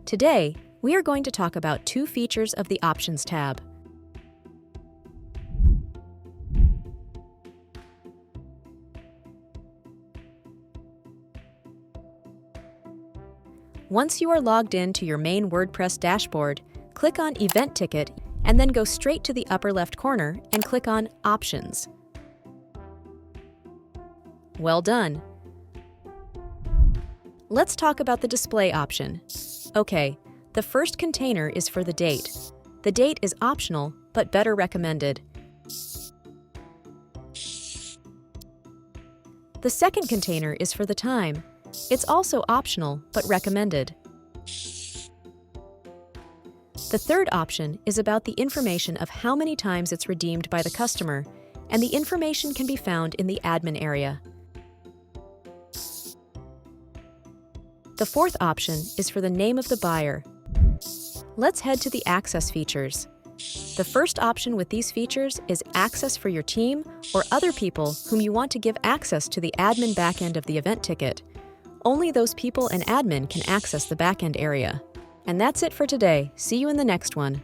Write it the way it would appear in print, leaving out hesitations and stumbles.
Today, we are going to talk about two features of the Options tab. Once you are logged in to your main WordPress dashboard, click on Event Ticket and then go straight to the upper left corner and click on Options. Well done. Let's talk about the display option. Okay, the first container is for the date. The date is optional, but better recommended. The second container is for the time. It's also optional, but recommended. The third option is about the information of how many times it's redeemed by the customer, and the information can be found in the admin area. The fourth option is for the name of the buyer. Let's head to the access features. The first option with these features is access for your team or other people whom you want to give access to the admin backend of the event ticket. Only those people and admin can access the backend area. And that's it for today. See you in the next one.